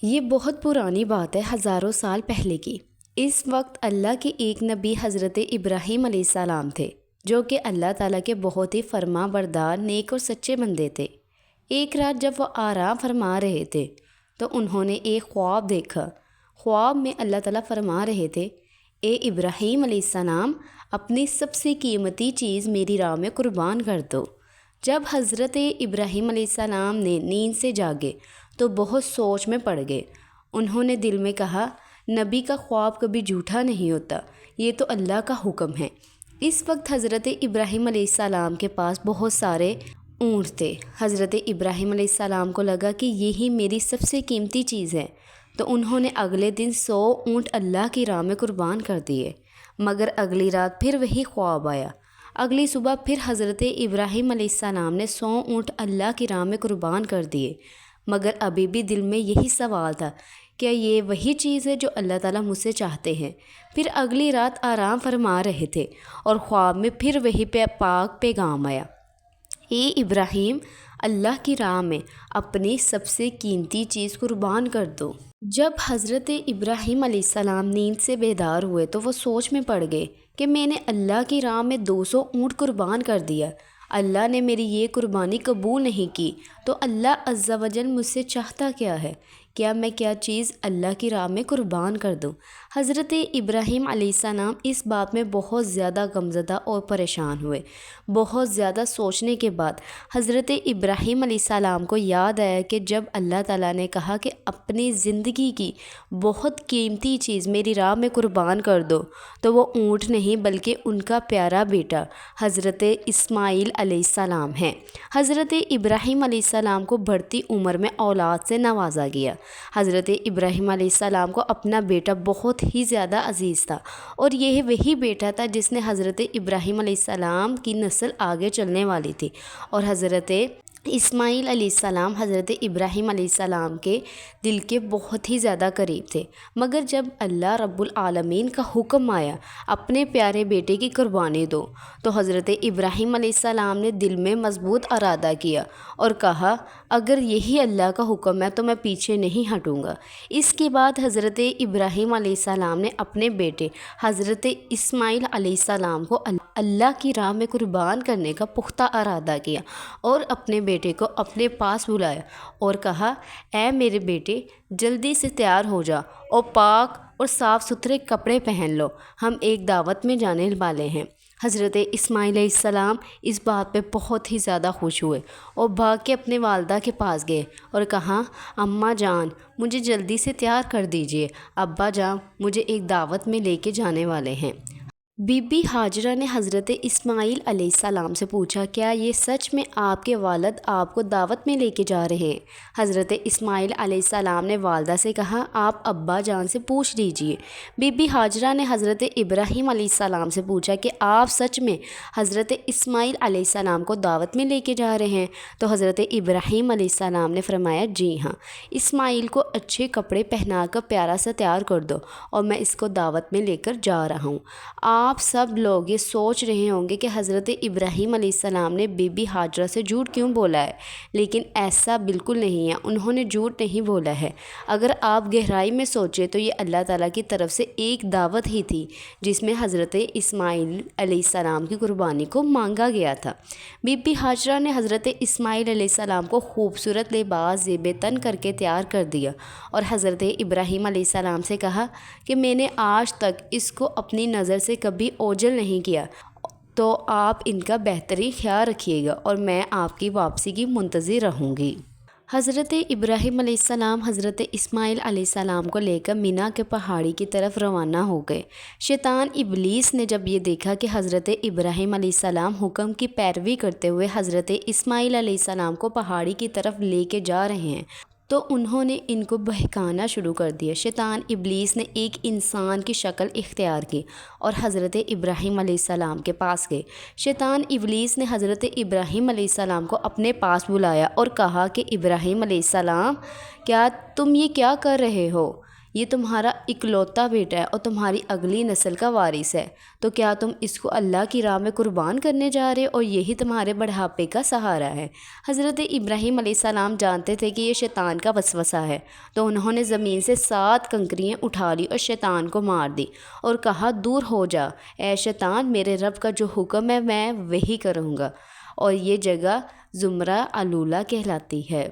یہ بہت پرانی بات ہے، ہزاروں سال پہلے کی۔ اس وقت اللہ کے ایک نبی حضرت ابراہیم علیہ السلام تھے، جو کہ اللہ تعالیٰ کے بہت ہی فرما بردار، نیک اور سچے بندے تھے۔ ایک رات جب وہ آرام فرما رہے تھے تو انہوں نے ایک خواب دیکھا۔ خواب میں اللہ تعالیٰ فرما رہے تھے، اے ابراہیم علیہ السلام، اپنی سب سے قیمتی چیز میری راہ میں قربان کر دو۔ جب حضرت ابراہیم علیہ السلام نے نیند سے جاگے تو بہت سوچ میں پڑ گئے۔ انہوں نے دل میں کہا، نبی کا خواب کبھی جھوٹا نہیں ہوتا، یہ تو اللہ کا حکم ہے۔ اس وقت حضرت ابراہیم علیہ السلام کے پاس بہت سارے اونٹ تھے۔ حضرت ابراہیم علیہ السلام کو لگا کہ یہی میری سب سے قیمتی چیز ہے، تو انہوں نے اگلے دن 100 اونٹ اللہ کی راہ میں قربان کر دیے۔ مگر اگلی رات پھر وہی خواب آیا۔ اگلی صبح پھر حضرت ابراہیم علیہ السلام نے 100 اونٹ اللہ کی راہ میں قربان کر دیے، مگر ابھی بھی دل میں یہی سوال تھا، کیا یہ وہی چیز ہے جو اللہ تعالیٰ مجھ سے چاہتے ہیں؟ پھر اگلی رات آرام فرما رہے تھے اور خواب میں پھر وہی پاک پیغام آیا، اے ابراہیم، اللہ کی راہ میں اپنی سب سے قیمتی چیز قربان کر دو۔ جب حضرت ابراہیم علیہ السلام نیند سے بیدار ہوئے تو وہ سوچ میں پڑ گئے کہ میں نے اللہ کی راہ میں 200 اونٹ قربان کر دیا، اللہ نے میری یہ قربانی قبول نہیں کی، تو اللہ عز و جل مجھ سے چاہتا کیا ہے؟ کیا میں کیا چیز اللہ کی راہ میں قربان کر دوں؟ حضرت ابراہیم علیہ السلام اس بات میں بہت زیادہ غمزدہ اور پریشان ہوئے۔ بہت زیادہ سوچنے کے بعد حضرت ابراہیم علیہ السلام کو یاد آیا کہ جب اللہ تعالیٰ نے کہا کہ اپنی زندگی کی بہت قیمتی چیز میری راہ میں قربان کر دو، تو وہ اونٹ نہیں بلکہ ان کا پیارا بیٹا حضرت اسماعیل علیہ السلام ہے۔ حضرت ابراہیم علیہ السلام کو بڑھتی عمر میں اولاد سے نوازا گیا۔ حضرت ابراہیم علیہ السلام کو اپنا بیٹا بہت ہی زیادہ عزیز تھا، اور یہ وہی بیٹا تھا جس نے حضرت ابراہیم علیہ السلام کی نسل آگے چلنے والی تھی، اور حضرت اسماعیل علیہ السلام حضرت ابراہیم علیہ السلام کے دل کے بہت ہی زیادہ قریب تھے۔ مگر جب اللہ رب العالمین کا حکم آیا اپنے پیارے بیٹے کی قربانی دو، تو حضرت ابراہیم علیہ السلام نے دل میں مضبوط ارادہ کیا اور کہا، اگر یہی اللہ کا حکم ہے تو میں پیچھے نہیں ہٹوں گا۔ اس کے بعد حضرت ابراہیم علیہ السلام نے اپنے بیٹے حضرت اسماعیل علیہ السلام کو اللہ کی راہ میں قربان کرنے کا پختہ ارادہ کیا، اور اپنے بیٹے کو اپنے پاس بلایا اور کہا، اے میرے بیٹے، جلدی سے تیار ہو جا اور پاک اور صاف ستھرے کپڑے پہن لو، ہم ایک دعوت میں جانے والے ہیں۔ حضرت اسماعیل علیہ السلام اس بات پہ بہت ہی زیادہ خوش ہوئے اور بھاگ کے اپنے والدہ کے پاس گئے اور کہا، اماں جان، مجھے جلدی سے تیار کر دیجئے، ابا جان مجھے ایک دعوت میں لے کے جانے والے ہیں۔ بی بی ہاجرہ نے حضرت اسماعیل علیہ السلام سے پوچھا، کیا یہ سچ میں آپ کے والد آپ کو دعوت میں لے کے جا رہے ہیں؟ حضرت اسماعیل علیہ السلام نے والدہ سے کہا، آپ ابا جان سے پوچھ لیجئے۔ بی بی ہاجرہ نے حضرت ابراہیم علیہ السلام سے پوچھا کہ آپ سچ میں حضرت اسماعیل علیہ السلام کو دعوت میں لے کے جا رہے ہیں؟ تو حضرت ابراہیم علیہ السلام نے فرمایا، جی ہاں، اسماعیل کو اچھے کپڑے پہنا کر پیارا سا تیار کر دو اور میں اس کو دعوت میں لے کر جا رہا ہوں۔ آپ سب لوگ یہ سوچ رہے ہوں گے کہ حضرت ابراہیم علیہ السلام نے بی بی ہاجرہ سے جھوٹ کیوں بولا ہے، لیکن ایسا بالکل نہیں ہے، انہوں نے جھوٹ نہیں بولا ہے۔ اگر آپ گہرائی میں سوچیں تو یہ اللہ تعالیٰ کی طرف سے ایک دعوت ہی تھی جس میں حضرت اسماعیل علیہ السلام کی قربانی کو مانگا گیا تھا۔ بی بی ہاجرہ نے حضرت اسماعیل علیہ السلام کو خوبصورت لباس زیب تن کر کے تیار کر دیا اور حضرت ابراہیم علیہ السلام سے کہا کہ میں نے آج تک اس کو اپنی نظر سے کبھی اوجھل نہیں کیا، تو آپ ان کا بہترین خیال رکھیے گا اور میں آپ کی واپسی کی منتظر رہوں گی۔ حضرت ابراہیم علیہ السلام حضرت اسماعیل علیہ السلام کو لے کر مینا کے پہاڑی کی طرف روانہ ہو گئے۔ شیطان ابلیس نے جب یہ دیکھا کہ حضرت ابراہیم علیہ السلام حکم کی پیروی کرتے ہوئے حضرت اسماعیل علیہ السلام کو پہاڑی کی طرف لے کے جا رہے ہیں، تو انہوں نے ان کو بہکانا شروع کر دیا۔ شیطان ابلیس نے ایک انسان کی شکل اختیار کی اور حضرت ابراہیم علیہ السلام کے پاس گئے۔ شیطان ابلیس نے حضرت ابراہیم علیہ السلام کو اپنے پاس بلایا اور کہا کہ ابراہیم علیہ السلام، کیا تم یہ کیا کر رہے ہو؟ یہ تمہارا اکلوتا بیٹا ہے اور تمہاری اگلی نسل کا وارث ہے، تو کیا تم اس کو اللہ کی راہ میں قربان کرنے جا رہے اور یہی تمہارے بڑھاپے کا سہارا ہے؟ حضرت ابراہیم علیہ السلام جانتے تھے کہ یہ شیطان کا وسوسہ ہے، تو انہوں نے زمین سے 7 کنکریاں اٹھا لی اور شیطان کو مار دی اور کہا، دور ہو جا اے شیطان، میرے رب کا جو حکم ہے میں وہی کروں گا۔ اور یہ جگہ زمرہ علولہ کہلاتی ہے۔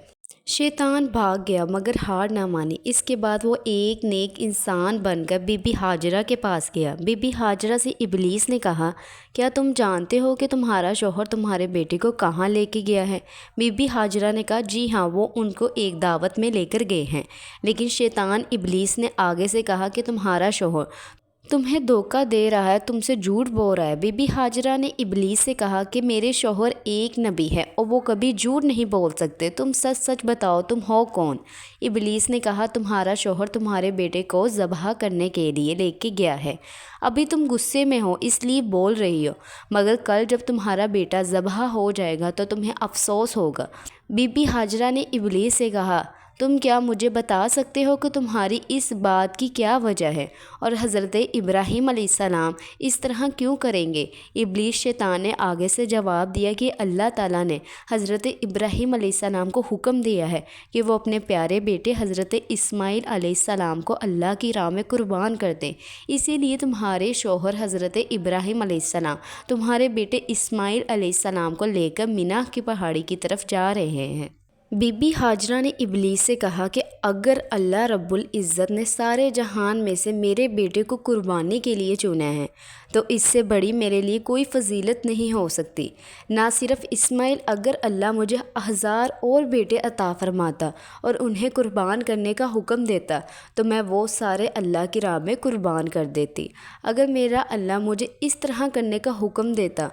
شیطان بھاگ گیا مگر ہار نہ مانی۔ اس کے بعد وہ ایک نیک انسان بن کر بی بی ہاجرہ کے پاس گیا۔ بی بی ہاجرہ سے ابلیس نے کہا، کیا تم جانتے ہو کہ تمہارا شوہر تمہارے بیٹے کو کہاں لے کے گیا ہے؟ بی بی ہاجرہ نے کہا، جی ہاں، وہ ان کو ایک دعوت میں لے کر گئے ہیں۔ لیکن شیطان ابلیس نے آگے سے کہا کہ تمہارا شوہر تمہیں دھوکہ دے رہا ہے، تم سے جھوٹ بول رہا ہے۔ بی بی ہاجرہ نے ابلیس سے کہا کہ میرے شوہر ایک نبی ہے اور وہ کبھی جھوٹ نہیں بول سکتے، تم سچ سچ بتاؤ تم ہو کون؟ ابلیس نے کہا، تمہارا شوہر تمہارے بیٹے کو ذبح کرنے کے لیے لے کے گیا ہے۔ ابھی تم غصے میں ہو اس لیے بول رہی ہو، مگر کل جب تمہارا بیٹا ذبح ہو جائے گا تو تمہیں افسوس ہوگا۔ بی بی ہاجرہ نے ابلیس سے کہا، تم کیا مجھے بتا سکتے ہو کہ تمہاری اس بات کی کیا وجہ ہے اور حضرت ابراہیم علیہ السلام اس طرح کیوں کریں گے؟ ابلیس شیطان نے آگے سے جواب دیا کہ اللہ تعالیٰ نے حضرت ابراہیم علیہ السلام کو حکم دیا ہے کہ وہ اپنے پیارے بیٹے حضرت اسماعیل علیہ السلام کو اللہ کی راہ میں قربان کر دیں، اسی لیے تمہارے شوہر حضرت ابراہیم علیہ السلام تمہارے بیٹے اسماعیل علیہ السلام کو لے کر مینا کی پہاڑی کی طرف جا رہے ہیں۔ بی بی ہاجرہ نے ابلیس سے کہا کہ اگر اللہ رب العزت نے سارے جہان میں سے میرے بیٹے کو قربانی کے لیے چنا ہے تو اس سے بڑی میرے لیے کوئی فضیلت نہیں ہو سکتی۔ نہ صرف اسماعیل، اگر اللہ مجھے 1000 اور بیٹے عطا فرماتا اور انہیں قربان کرنے کا حکم دیتا تو میں وہ سارے اللہ کی راہ میں قربان کر دیتی۔ اگر میرا اللہ مجھے اس طرح کرنے کا حکم دیتا۔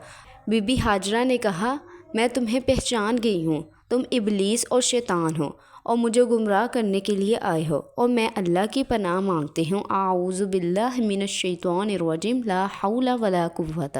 بی بی ہاجرہ نے کہا، میں تمہیں پہچان گئی ہوں، تم ابلیس اور شیطان ہو اور مجھے گمراہ کرنے کے لیے آئے ہو، اور میں اللہ کی پناہ مانگتی ہوں۔ اعوذ باللہ من الشیطان الرجیم، لا حول ولا قوت۔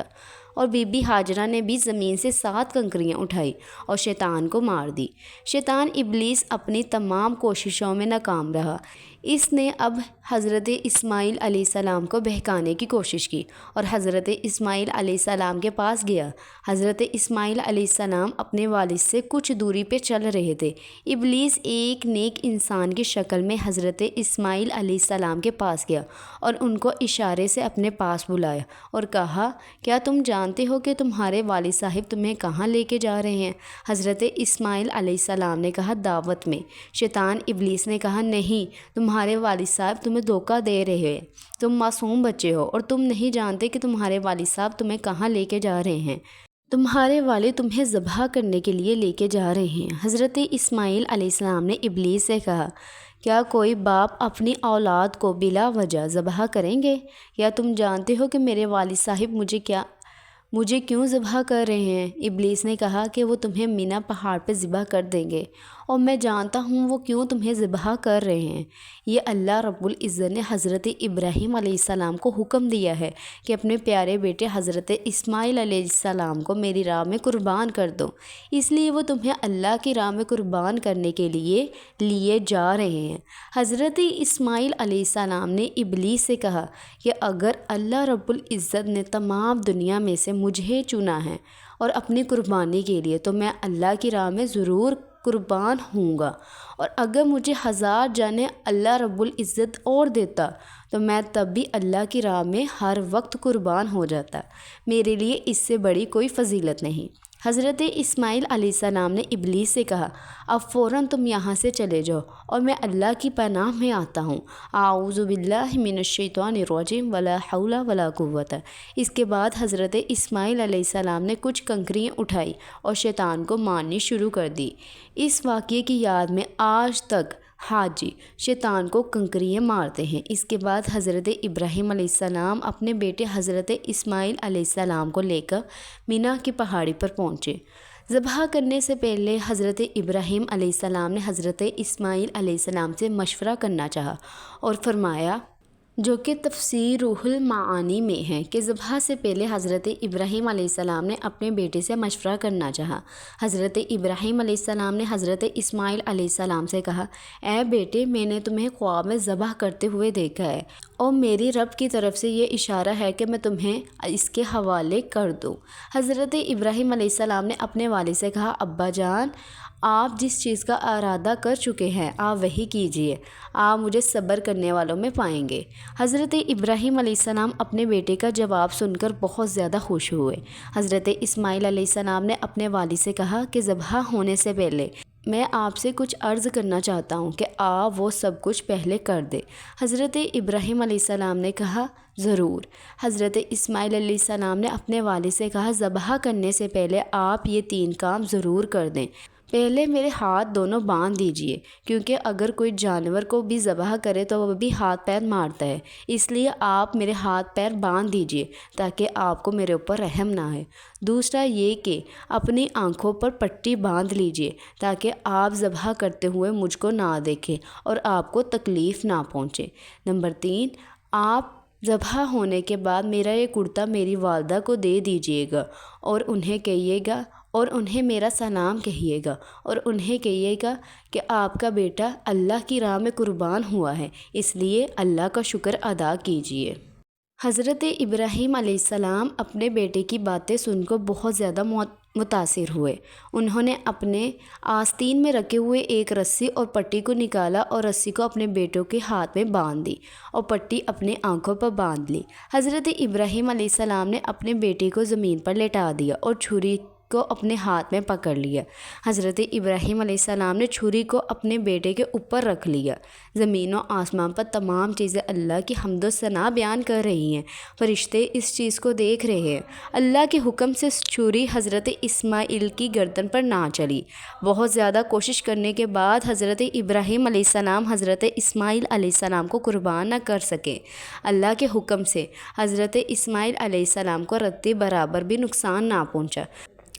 اور بی بی ہاجرہ نے بھی زمین سے 7 کنکریاں اٹھائی اور شیطان کو مار دی۔ شیطان ابلیس اپنی تمام کوششوں میں ناکام رہا۔ اس نے اب حضرت اسماعیل علیہ السلام کو بہکانے کی کوشش کی اور حضرت اسماعیل علیہ السلام کے پاس گیا۔ حضرت اسماعیل علیہ السلام اپنے والد سے کچھ دوری پہ چل رہے تھے۔ ابلیس ایک نیک انسان کی شکل میں حضرت اسماعیل علیہ السلام کے پاس گیا اور ان کو اشارے سے اپنے پاس بلایا اور کہا، کیا تم جانتے ہو کہ تمہارے والد صاحب تمہیں کہاں لے کے جا رہے ہیں؟ حضرت اسماعیل علیہ السلام نے کہا، دعوت میں۔ شیطان ابلیس نے کہا، نہیں، تمہارے والد صاحب تمہیں دھوکہ دے رہے ہیں، تم معصوم بچے ہو اور تم نہیں جانتے کہ تمہارے والد صاحب تمہیں کہاں لے کے جا رہے ہیں۔ تمہارے والد تمہیں ذبح کرنے کے لیے لے کے جا رہے ہیں۔ حضرت اسماعیل علیہ السلام نے ابلیس سے کہا، کیا کوئی باپ اپنی اولاد کو بلا وجہ ذبح کریں گے؟ یا تم جانتے ہو کہ میرے والد صاحب مجھے کیوں ذبح کر رہے ہیں؟ ابلیس نے کہا کہ وہ تمہیں مینا پہاڑ پہ ذبح کر دیں گے، اور میں جانتا ہوں وہ کیوں تمہیں ذبح کر رہے ہیں۔ یہ اللہ رب العزت نے حضرت ابراہیم علیہ السلام کو حکم دیا ہے کہ اپنے پیارے بیٹے حضرت اسماعیل علیہ السلام کو میری راہ میں قربان کر دو، اس لیے وہ تمہیں اللہ کی راہ میں قربان کرنے کے لیے جا رہے ہیں۔ حضرت اسماعیل علیہ السلام نے ابلیس سے کہا کہ اگر اللہ رب العزت نے تمام دنیا میں سے مجھے چنا ہے اور اپنی قربانی کے لیے تو میں اللہ کی راہ میں ضرور قربان ہوں گا، اور اگر مجھے 1000 جانیں اللہ رب العزت اور دیتا تو میں تب بھی اللہ کی راہ میں ہر وقت قربان ہو جاتا، میرے لیے اس سے بڑی کوئی فضیلت نہیں۔ حضرت اسماعیل علیہ السلام نے ابلیس سے کہا، اب فوراً تم یہاں سے چلے جاؤ اور میں اللہ کی پناہ میں آتا ہوں۔ اعوذ باللہ من الشیطان الرجیم، ولا حول ولا قوت۔ اس کے بعد حضرت اسماعیل علیہ السلام نے کچھ کنکریاں اٹھائی اور شیطان کو مارنی شروع کر دی۔ اس واقعے کی یاد میں آج تک حاجی شیطان کو کنکریاں مارتے ہیں۔ اس کے بعد حضرت ابراہیم علیہ السلام اپنے بیٹے حضرت اسماعیل علیہ السلام کو لے کر مینا کی پہاڑی پر پہنچے۔ ذبح کرنے سے پہلے حضرت ابراہیم علیہ السلام نے حضرت اسماعیل علیہ السلام سے مشورہ کرنا چاہا اور فرمایا، جو کہ تفسیر روح المعانی میں ہے کہ ذبح سے پہلے حضرت ابراہیم علیہ السلام نے اپنے بیٹے سے مشورہ کرنا چاہا۔ حضرت ابراہیم علیہ السلام نے حضرت اسماعیل علیہ السلام سے کہا، اے بیٹے، میں نے تمہیں خواب میں ذبح کرتے ہوئے دیکھا ہے اور میری رب کی طرف سے یہ اشارہ ہے کہ میں تمہیں اس کے حوالے کر دوں۔ حضرت ابراہیم علیہ السلام نے اپنے والد سے کہا، ابا جان، آپ جس چیز کا ارادہ کر چکے ہیں آپ وہی کیجیے، آپ مجھے صبر کرنے والوں میں پائیں گے۔ حضرت ابراہیم علیہ السلام اپنے بیٹے کا جواب سن کر بہت زیادہ خوش ہوئے۔ حضرت اسماعیل علیہ السلام نے اپنے والد سے کہا کہ ذبح ہونے سے پہلے میں آپ سے کچھ عرض کرنا چاہتا ہوں کہ آپ وہ سب کچھ پہلے کر دیں۔ حضرت ابراہیم علیہ السلام نے کہا، ضرور۔ حضرت اسماعیل علیہ السلام نے اپنے والد سے کہا، ذبح کرنے سے پہلے آپ یہ 3 کام ضرور کر دیں۔ پہلے میرے ہاتھ دونوں باندھ دیجئے، کیونکہ اگر کوئی جانور کو بھی ذبح کرے تو وہ بھی ہاتھ پیر مارتا ہے، اس لیے آپ میرے ہاتھ پیر باندھ دیجئے تاکہ آپ کو میرے اوپر رحم نہ آئے۔ دوسرا یہ کہ اپنی آنکھوں پر پٹی باندھ لیجئے تاکہ آپ ذبح کرتے ہوئے مجھ کو نہ دیکھیں اور آپ کو تکلیف نہ پہنچے۔ نمبر 3، آپ ذبح ہونے کے بعد میرا یہ کرتا میری والدہ کو دے دیجئے گا اور انہیں میرا سلام کہیے گا اور انہیں کہیے گا کہ آپ کا بیٹا اللہ کی راہ میں قربان ہوا ہے، اس لیے اللہ کا شکر ادا کیجیے۔ حضرت ابراہیم علیہ السلام اپنے بیٹے کی باتیں سن کر بہت زیادہ متاثر ہوئے۔ انہوں نے اپنے آستین میں رکھے ہوئے ایک رسی اور پٹی کو نکالا اور رسی کو اپنے بیٹوں کے ہاتھ میں باندھ دی اور پٹی اپنے آنکھوں پر باندھ لی۔ حضرت ابراہیم علیہ السلام نے اپنے بیٹے کو زمین پر لٹا دیا اور چھری کو اپنے ہاتھ میں پکڑ لیا۔ حضرت ابراہیم علیہ السلام نے چھری کو اپنے بیٹے کے اوپر رکھ لیا۔ زمین و آسمان پر تمام چیزیں اللہ کی حمد و ثنا بیان کر رہی ہیں، فرشتے اس چیز کو دیکھ رہے ہیں۔ اللہ کے حکم سے چھری حضرت اسماعیل کی گردن پر نہ چلی۔ بہت زیادہ کوشش کرنے کے بعد حضرت ابراہیم علیہ السلام حضرت اسماعیل علیہ السلام کو قربان نہ کر سکے۔ اللہ کے حکم سے حضرت اسماعیل علیہ السلام کو رتی برابر بھی نقصان نہ پہنچا۔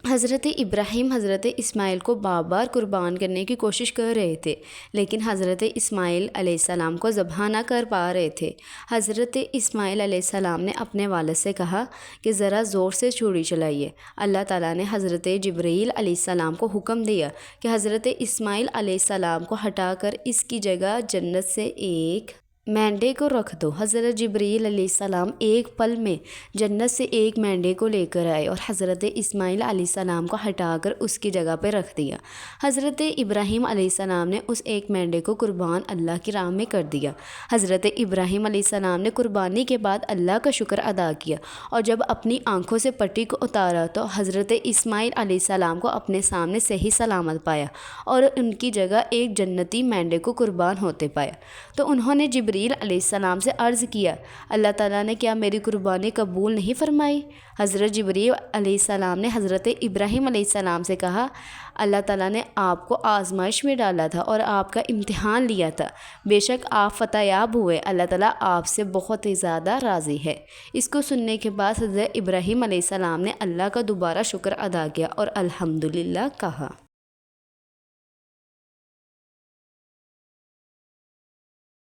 حضرت ابراہیم حضرت اسماعیل کو بار بار قربان کرنے کی کوشش کر رہے تھے، لیکن حضرت اسماعیل علیہ السلام کو ذبح نہ کر پا رہے تھے۔ حضرت اسماعیل علیہ السلام نے اپنے والد سے کہا کہ ذرا زور سے چھری چلائیے۔ اللہ تعالیٰ نے حضرت جبرائیل علیہ السلام کو حکم دیا کہ حضرت اسماعیل علیہ السلام کو ہٹا کر اس کی جگہ جنت سے ایک مینڈے کو رکھ دو۔ حضرت جبرائیل علیہ السلام ایک پل میں جنت سے ایک مینڈے کو لے کر آئے اور حضرت اسماعیل علیہ السلام کو ہٹا کر اس کی جگہ پہ رکھ دیا۔ حضرت ابراہیم علیہ السلام نے اس ایک مینڈے کو قربان اللہ کی راہ میں کر دیا۔ حضرت ابراہیم علیہ السلام نے قربانی کے بعد اللہ کا شکر ادا کیا اور جب اپنی آنکھوں سے پٹی کو اتارا تو حضرت اسماعیل علیہ السلام کو اپنے سامنے صحیح سلامت پایا اور ان کی جگہ ایک جنتی مینڈے کو قربان ہوتے پایا۔ تو انہوں نے جبرائیل علیہ السلام سے عرض کیا، اللہ تعالیٰ نے کیا میری قربانی قبول نہیں فرمائی؟ حضرت جبرائیل علیہ السلام نے حضرت ابراہیم علیہ السلام سے کہا، اللہ تعالیٰ نے آپ کو آزمائش میں ڈالا تھا اور آپ کا امتحان لیا تھا، بے شک آپ فتح یاب ہوئے، اللہ تعالیٰ آپ سے بہت ہی زیادہ راضی ہے۔ اس کو سننے کے بعد حضرت ابراہیم علیہ السلام نے اللہ کا دوبارہ شکر ادا کیا اور الحمدللہ کہا۔